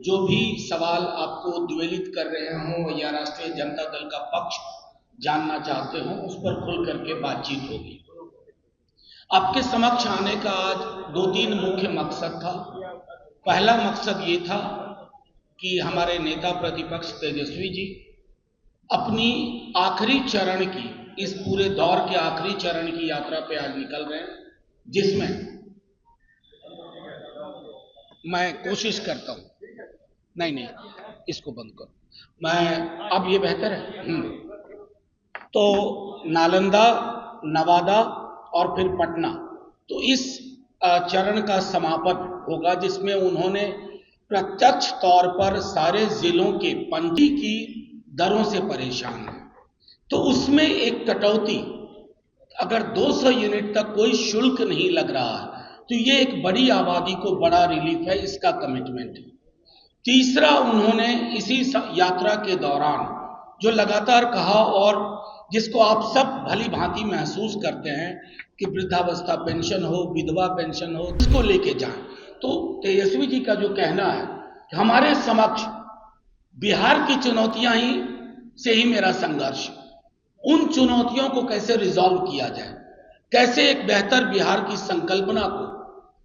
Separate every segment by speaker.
Speaker 1: जो भी सवाल आपको उद्वेलित कर रहे हों या राष्ट्रीय जनता दल का पक्ष जानना चाहते हो, उस पर खुल करके बातचीत होगी। आपके समक्ष आने का आज दो तीन मुख्य मकसद था। पहला मकसद ये था कि हमारे नेता प्रतिपक्ष तेजस्वी जी अपनी आखिरी चरण की, इस पूरे दौर के आखिरी चरण की यात्रा पे आज निकल रहे हैं, जिसमें मैं कोशिश करता हूं, नहीं इसको बंद करो, मैं अब ये बेहतर है। तो नालंदा, नवादा और फिर पटना, तो इस चरण का समापन होगा जिसमें उन्होंने प्रत्यक्ष तौर पर सारे जिलों के पंजी की दरों से परेशान हैं, तो उसमें एक कटौती, अगर 200 यूनिट तक कोई शुल्क नहीं लग रहा है तो ये एक बड़ी आबादी को बड़ा रिलीफ है, इसका कमिटमेंट है। तीसरा, उन्होंने इसी यात्रा के दौरान जो लगातार कहा और जिसको आप सब भली भांति महसूस करते हैं कि वृद्धावस्था पेंशन हो, विधवा पेंशन हो, इसको लेके जाएं, तो तेजस्वी जी का जो कहना है कि हमारे समक्ष बिहार की चुनौतियां ही से ही मेरा संघर्ष, उन चुनौतियों को कैसे रिजॉल्व किया जाए, कैसे एक बेहतर बिहार की संकल्पना को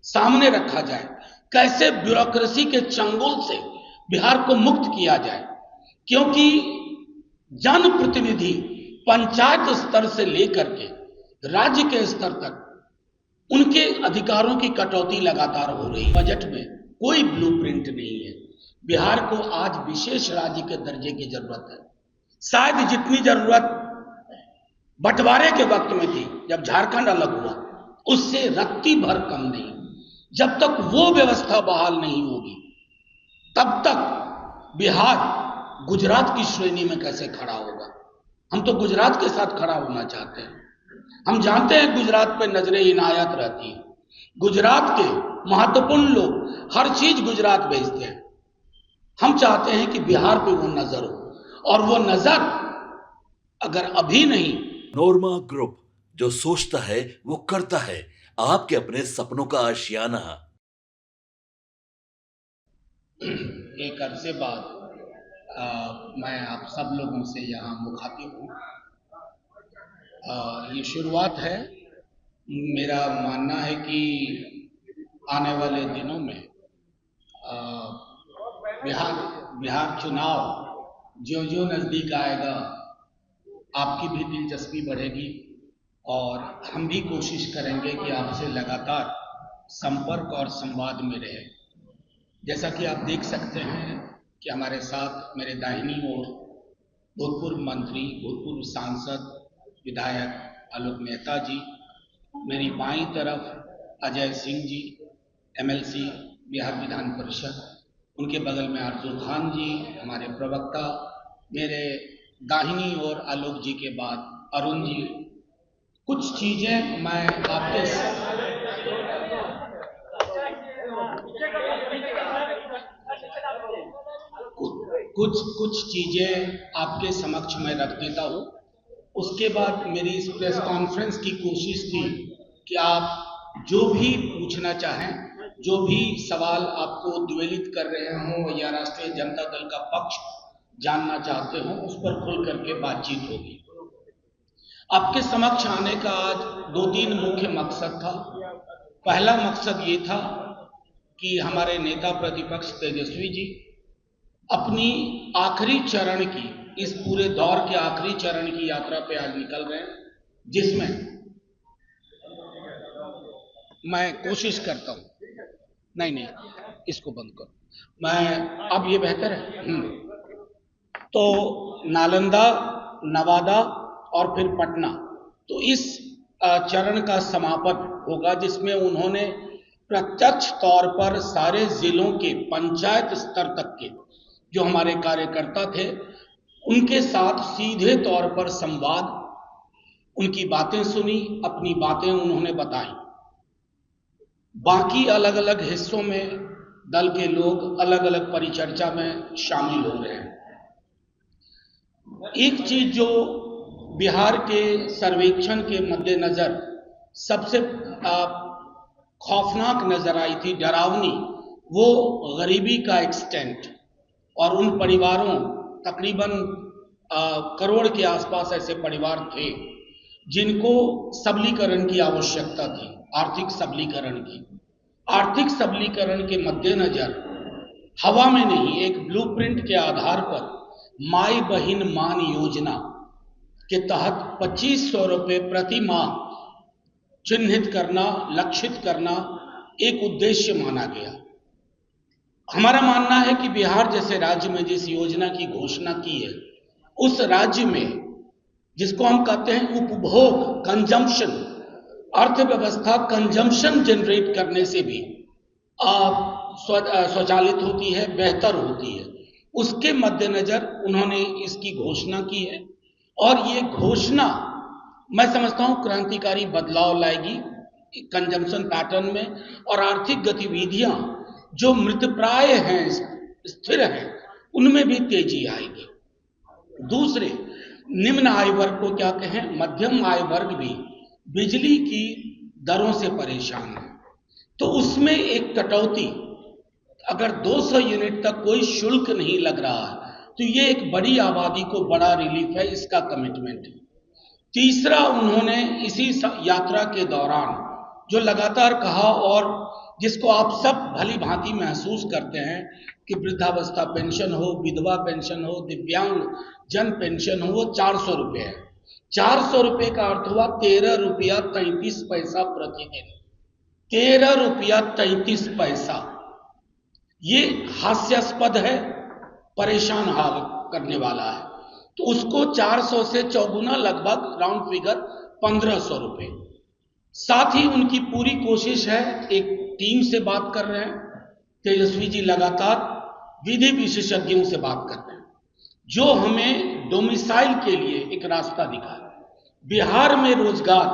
Speaker 1: सामने रखा जाए, कैसे ब्यूरोक्रेसी के चंगुल से बिहार को मुक्त किया जाए, क्योंकि जनप्रतिनिधि पंचायत स्तर से लेकर के राज्य के स्तर तक उनके अधिकारों की कटौती लगातार हो रही है। बजट में कोई ब्लूप्रिंट नहीं है। बिहार को आज विशेष राज्य के दर्जे की जरूरत है। शायद जितनी जरूरत बंटवारे के वक्त में थी, जब झारखंड अलग हुआ, उससे रत्ती भर कम नहीं। जब तक वो व्यवस्था बहाल नहीं होगी, तब तक बिहार गुजरात की श्रेणी में कैसे खड़ा होगा। हम तो गुजरात के साथ खड़ा होना चाहते हैं। हम जानते हैं गुजरात पे नजरें इनायत रहती है, गुजरात के महत्वपूर्ण लोग हर चीज गुजरात भेजते हैं। हम चाहते हैं कि बिहार पे वो नजर हो, और वो नजर अगर अभी नहीं।
Speaker 2: नोरमा ग्रुप, जो सोचता है वो करता है, आपके अपने सपनों का आशियाना।
Speaker 1: एक अरसे बाद मैं आप सब लोगों से यहाँ मुखातिब हूँ। ये शुरुआत है। मेरा मानना है कि आने वाले दिनों में बिहार चुनाव जो नजदीक आएगा, आपकी भी दिलचस्पी बढ़ेगी और हम भी कोशिश करेंगे कि आपसे लगातार संपर्क और संवाद में रहे। जैसा कि आप देख सकते हैं कि हमारे साथ मेरे दाहिनी ओर भूतपूर्व मंत्री, भूतपूर्व सांसद, विधायक आलोक मेहता जी, मेरी बाईं तरफ अजय सिंह जी, एमएलसी बिहार विधान परिषद, उनके बगल में आरजू खान जी हमारे प्रवक्ता, मेरे दाहिनी ओर आलोक जी के बाद अरुण जी। कुछ चीजें मैं कुछ चीजें आपके समक्ष में रख देता हूं। उसके बाद मेरी इस प्रेस कॉन्फ्रेंस की कोशिश थी कि आप जो भी पूछना चाहें, जो भी सवाल आपको उद्वेलित कर रहे हों या राष्ट्रीय जनता दल का पक्ष जानना चाहते हो, उस पर खुल करके बातचीत होगी। आपके समक्ष आने का आज दो तीन मुख्य मकसद था। पहला मकसद ये था कि हमारे नेता प्रतिपक्ष तेजस्वी जी अपनी आखिरी चरण की, इस पूरे दौर के आखिरी चरण की यात्रा पे आज निकल रहे हैं, जिसमें मैं कोशिश करता हूं, नहीं इसको बंद करो, मैं अब ये बेहतर है। तो नालंदा, नवादा और फिर पटना, तो इस चरण का समापन होगा जिसमें उन्होंने प्रत्यक्ष तौर पर सारे जिलों के पंचायत स्तर तक के जो हमारे कार्यकर्ता थे, उनके साथ सीधे तौर पर संवाद, उनकी बातें सुनी, अपनी बातें उन्होंने बताई। बाकी अलग अलग हिस्सों में दल के लोग अलग अलग परिचर्चा में शामिल हो रहे हैं। एक चीज जो बिहार के सर्वेक्षण के मद्देनजर सबसे खौफनाक नजर आई थी, डरावनी, वो गरीबी का एक्सटेंट और उन परिवारों, तकरीबन करोड़ के आसपास ऐसे परिवार थे जिनको सबलीकरण की आवश्यकता थी, आर्थिक सबलीकरण की। आर्थिक सबलीकरण के मद्देनजर हवा में नहीं, एक ब्लूप्रिंट के आधार पर माई बहिन मान योजना के तहत 2500 रुपये प्रति माह चिन्हित करना, लक्षित करना एक उद्देश्य माना गया। हमारा मानना है कि बिहार जैसे राज्य में जिस योजना की घोषणा की है, उस राज्य में जिसको हम कहते हैं उपभोग, कंजम्पशन, अर्थव्यवस्था कंजम्पशन जनरेट करने से भी स्वचालित होती है, बेहतर होती है, उसके मद्देनजर उन्होंने इसकी घोषणा की है। और ये घोषणा मैं समझता हूं क्रांतिकारी बदलाव लाएगी कंजम्पशन पैटर्न में, और आर्थिक गतिविधियां जो मृतप्राय हैं, स्थिर हैं, उनमें भी तेजी आएगी। दूसरे, निम्न आय वर्ग को क्या कहें, मध्यम आय वर्ग भी बिजली की दरों से परेशान है, तो उसमें एक कटौती, अगर 200 यूनिट तक कोई शुल्क नहीं लग रहा है तो ये एक बड़ी आबादी को बड़ा रिलीफ है, इसका कमिटमेंट है। तीसरा, उन्होंने इसी यात्रा के दौरान जो लगातार कहा और जिसको आप सब भली भांति महसूस करते हैं कि वृद्धावस्था पेंशन हो, विधवा पेंशन हो, दिव्यांग जन पेंशन हो, वो 400 रुपये है। 400 रुपये का अर्थ हुआ 13 रुपया 33 पैसा प्रतिदिन। 13 रुपया 33 पैसा, ये हास्यास्पद है, परेशान हाल करने वाला है। तो उसको 400 से चौगुना, लगभग राउंड फिगर 1500 रुपये। साथ ही उनकी पूरी कोशिश है, एक टीम से बात कर रहे हैं, तेजस्वी जी लगातार विधि विशेषज्ञों से बात कर रहे हैं जो हमें डोमिसाइल के लिए एक रास्ता दिखाए। बिहार में रोजगार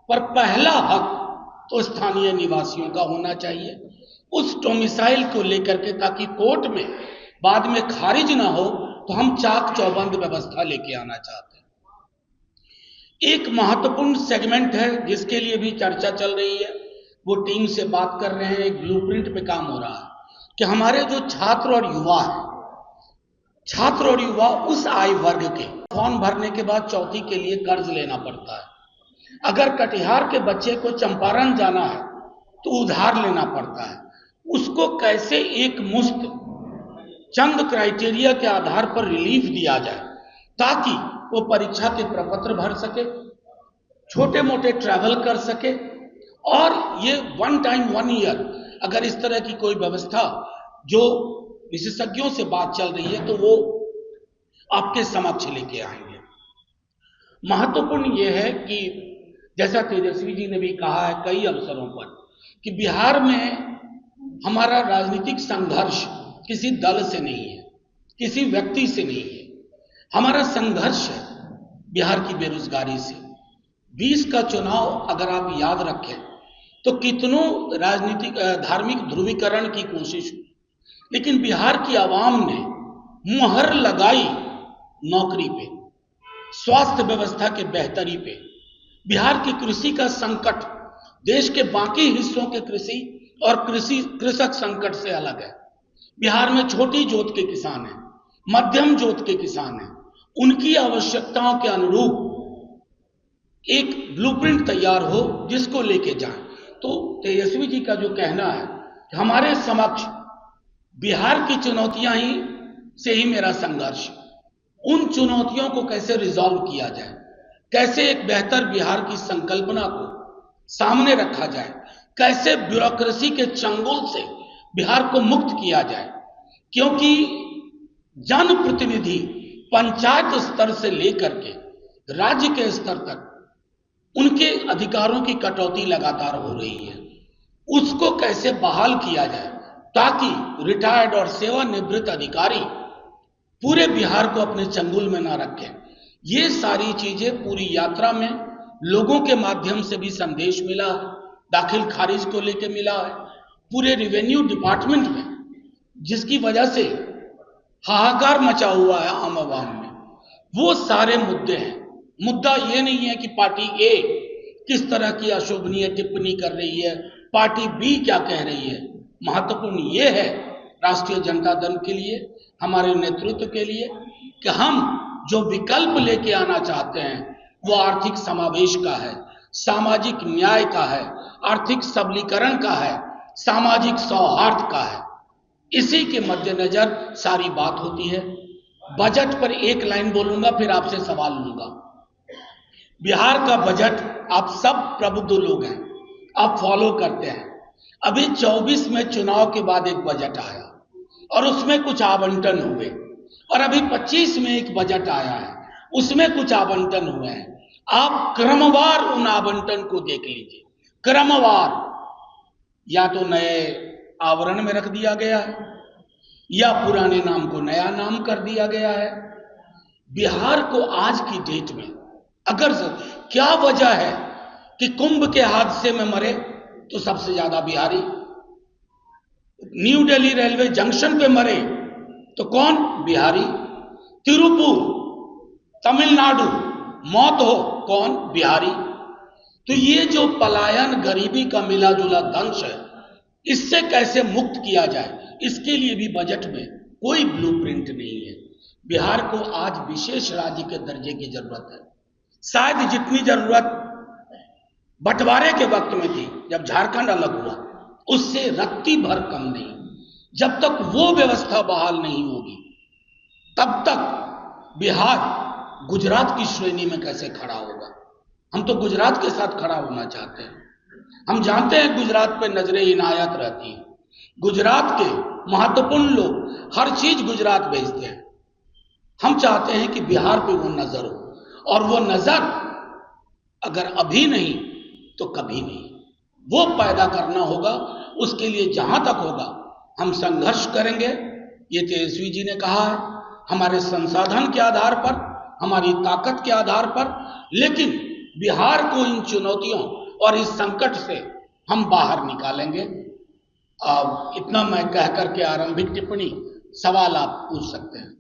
Speaker 1: पर पहला हक तो स्थानीय निवासियों का होना चाहिए, उस डोमिसाइल को लेकर के, ताकि कोर्ट में बाद में खारिज ना हो, तो हम चाक चौबंद व्यवस्था लेके आना चाहते हैं। एक महत्वपूर्ण सेगमेंट है जिसके लिए भी चर्चा चल रही है, वो टीम से बात कर रहे हैं, एक ब्लूप्रिंट पे काम हो रहा है कि हमारे जो छात्र और युवा हैं, छात्र और युवा उस आय वर्ग के, फॉर्म भरने के बाद चौथी के लिए कर्ज लेना पड़ता है। अगर कटिहार के बच्चे को चंपारण जाना है तो उधार लेना पड़ता है। उसको कैसे एक मुश्त चंद क्राइटेरिया के आधार पर रिलीफ दिया जाए ताकि वो परीक्षा के प्रपत्र भर सके, छोटे मोटे ट्रैवल कर सके, और ये 1 टाइम 1 ईयर, अगर इस तरह की कोई व्यवस्था जो विशेषज्ञों से बात चल रही है तो वो आपके समक्ष लेके आएंगे। महत्वपूर्ण ये है कि जैसा तेजस्वी जी ने भी कहा है कई अवसरों पर कि बिहार में हमारा राजनीतिक संघर्ष किसी दल से नहीं है, किसी व्यक्ति से नहीं है, हमारा संघर्ष है बिहार की बेरोजगारी से। 20 का चुनाव अगर आप याद रखें तो कितनों राजनीतिक धार्मिक ध्रुवीकरण की कोशिश हुई, लेकिन बिहार की आवाम ने मुहर लगाई नौकरी पे, स्वास्थ्य व्यवस्था के बेहतरी पे। बिहार की कृषि का संकट देश के बाकी हिस्सों के कृषि और कृषक संकट से अलग है। बिहार में छोटी जोत के किसान हैं, मध्यम जोत के किसान हैं, उनकी आवश्यकताओं के अनुरूप एक ब्लूप्रिंट तैयार हो जिसको लेके जाएं। तो तेजस्वी जी का जो कहना है कि हमारे समक्ष बिहार की चुनौतियां ही से ही मेरा संघर्ष, उन चुनौतियों को कैसे रिजॉल्व किया जाए, कैसे एक बेहतर बिहार की संकल्पना को सामने रखा जाए, कैसे ब्यूरोक्रेसी के चंगुल से बिहार को मुक्त किया जाए, क्योंकि जनप्रतिनिधि पंचायत स्तर से लेकर के राज्य के स्तर तक उनके अधिकारों की कटौती लगातार हो रही है। उसको कैसे बहाल किया जाए ताकि रिटायर्ड और सेवानिवृत्त अधिकारी पूरे बिहार को अपने चंगुल में ना रखें। ये सारी चीजें पूरी यात्रा में लोगों के माध्यम से भी संदेश मिला है, दाखिल खारिज को लेके मिला है, पूरे रेवेन्यू डिपार्टमेंट में, जिसकी वजह से हाहाकार मचा हुआ है आम आवाम में। वो सारे मुद्दे हैं। मुद्दा ये नहीं है कि पार्टी ए किस तरह की अशोभनीय टिप्पणी कर रही है, पार्टी बी क्या कह रही है। महत्वपूर्ण ये है राष्ट्रीय जनता दल के लिए, हमारे नेतृत्व के लिए, कि हम जो विकल्प लेके आना चाहते हैं वो आर्थिक समावेश का है, सामाजिक न्याय का है, आर्थिक सबलीकरण का है, सामाजिक सौहार्द का है। इसी के मद्देनजर सारी बात होती है। बजट पर एक लाइन बोलूंगा, फिर आपसे सवाल लूंगा। बिहार का बजट आप सब प्रबुद्ध लोग हैं, आप फॉलो करते हैं। अभी 24 में चुनाव के बाद एक बजट आया और उसमें कुछ आवंटन हुए, और अभी 25 में एक बजट आया है, उसमें कुछ आवंटन हुए हैं। आप क्रमवार उन आवंटन को देख लीजिए, क्रमवार। या तो नए आवरण में रख दिया गया है या पुराने नाम को नया नाम कर दिया गया है। बिहार को आज की डेट में अगर क्या वजह है कि कुंभ के हादसे में मरे तो सबसे ज्यादा Bihari, new Delhi railway junction पे मरे तो कौन? बिहारी। तिरुपुर तमिलनाडु मौत हो, कौन? बिहारी। तो ये जो पलायन, गरीबी का मिला जुला दंश है, इससे कैसे मुक्त किया जाए, इसके लिए भी बजट में कोई ब्लूप्रिंट नहीं है। बिहार को आज विशेष राज्य के दर्जे की जरूरत है। शायद जितनी जरूरत बंटवारे के वक्त में थी, जब झारखंड अलग हुआ, उससे रत्ती भर कम नहीं। जब तक वो व्यवस्था बहाल नहीं होगी, तब तक बिहार गुजरात की श्रेणी में कैसे खड़ा होगा? हम तो गुजरात के साथ खड़ा होना चाहते हैं। हम जानते हैं गुजरात पे नजरें इनायत रहती हैं, गुजरात के महत्वपूर्ण लोग हर चीज गुजरात भेजते हैं। हम चाहते हैं कि बिहार पे वो नजर हो, और वो नजर अगर अभी नहीं तो कभी नहीं, वो पैदा करना होगा। उसके लिए जहां तक होगा हम संघर्ष करेंगे। ये तेजस्वी जी ने कहा है, हमारे संसाधन के आधार पर, हमारी ताकत के आधार पर, लेकिन बिहार को इन चुनौतियों और इस संकट से हम बाहर निकालेंगे। इतना मैं कह करके आरंभिक टिप्पणी, सवाल आप पूछ सकते हैं।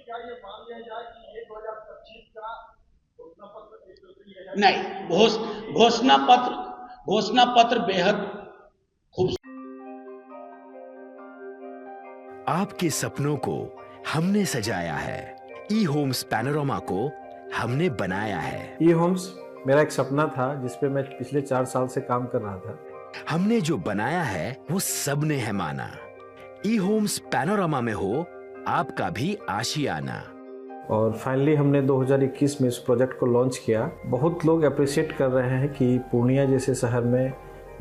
Speaker 3: क्या ये मान लिया जाए कि ये 2025 का घोषणा पत्र
Speaker 1: नहीं, घोषणा पत्र बेहद खूब।
Speaker 4: आपके सपनों को हमने सजाया है, ई होम्स पैनोरमा को हमने बनाया है।
Speaker 3: ई होम्स मेरा एक सपना था जिसपे मैं पिछले 4 साल से काम कर रहा था।
Speaker 4: हमने जो बनाया है वो सबने है माना। ई होम्स पैनोरमा में हो आपका भी आशियाना।
Speaker 3: और फाइनली हमने 2021 में इस प्रोजेक्ट को लॉन्च किया। बहुत लोग अप्रिशिएट कर रहे हैं कि पूर्णिया जैसे शहर में,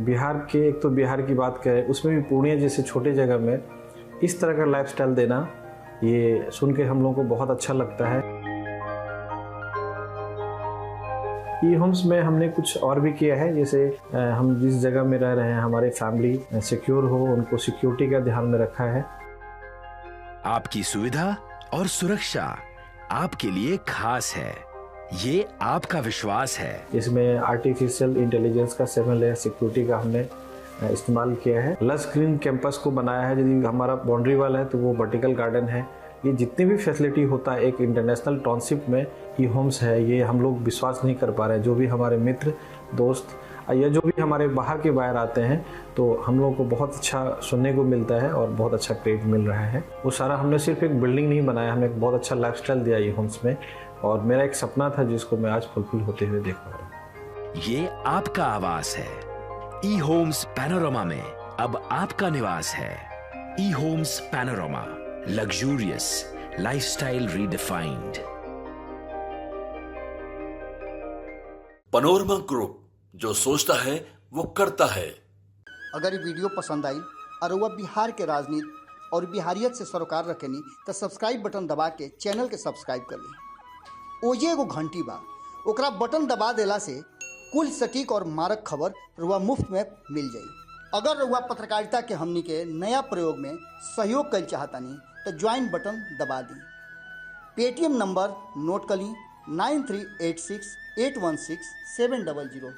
Speaker 3: बिहार के, एक तो बिहार की बात करें उसमें भी पूर्णिया जैसे छोटे जगह में इस तरह का लाइफस्टाइल देना, ये सुन के हम लोगों को बहुत अच्छा लगता है। ई होम्स में हमने कुछ और भी किया है, जैसे हम जिस जगह में रह रहे हैं हमारे फैमिली सिक्योर हो, उनको सिक्योरिटी का ध्यान में रखा है।
Speaker 4: आपकी सुविधा और सुरक्षा आपके लिए खास है, ये आपका विश्वास है।
Speaker 3: इसमें आर्टिफिशियल इंटेलिजेंस का 7 लेयर सिक्योरिटी का हमने इस्तेमाल किया है। लस ग्रीन कैंपस को बनाया है। यदि हमारा बाउंड्री वाल है तो वो वर्टिकल गार्डन है। ये जितनी भी फैसिलिटी होता है एक इंटरनेशनल टाउनशिप में ई होम्स है, ये हम लोग विश्वास नहीं कर पा रहे हैं। जो भी हमारे मित्र दोस्त या जो भी हमारे बाहर आते हैं, तो हम लोगों को बहुत अच्छा सुनने को मिलता है और बहुत अच्छा क्रेडिट मिल रहा है। वो सारा हमने सिर्फ एक बिल्डिंग नहीं बनाया, हमें एक बहुत अच्छा लाइफस्टाइल दिया ई होम्स में, और मेरा एक सपना था जिसको मैं आज फुलफिल होते हुए देख पा रहा हूँ।
Speaker 4: ये आपका आवास है। ई होम्स पैनोरमा में अब आपका निवास है। E homes panorama, luxurious lifestyle redefined.
Speaker 2: Panorama group, जो सोचता है वो करता है।
Speaker 5: अगर ये वीडियो पसंद आई और वह बिहार के राजनीति और बिहारियत से सरोकार रखेनी तो सब्सक्राइब बटन दबा के चैनल के सब्सक्राइब कर ली। ओजे एगो घंटी बा, ओकरा बटन दबा देला से कुल सटीक और मारक खबर रुआ मुफ्त में मिल जाई। अगर रुआ पत्रकारिता के हमनी के नया प्रयोग में सहयोग कर चाहतानी तो ज्वाइन बटन दबा दी। पेटीएम नंबर नोट कर ली 9386816700।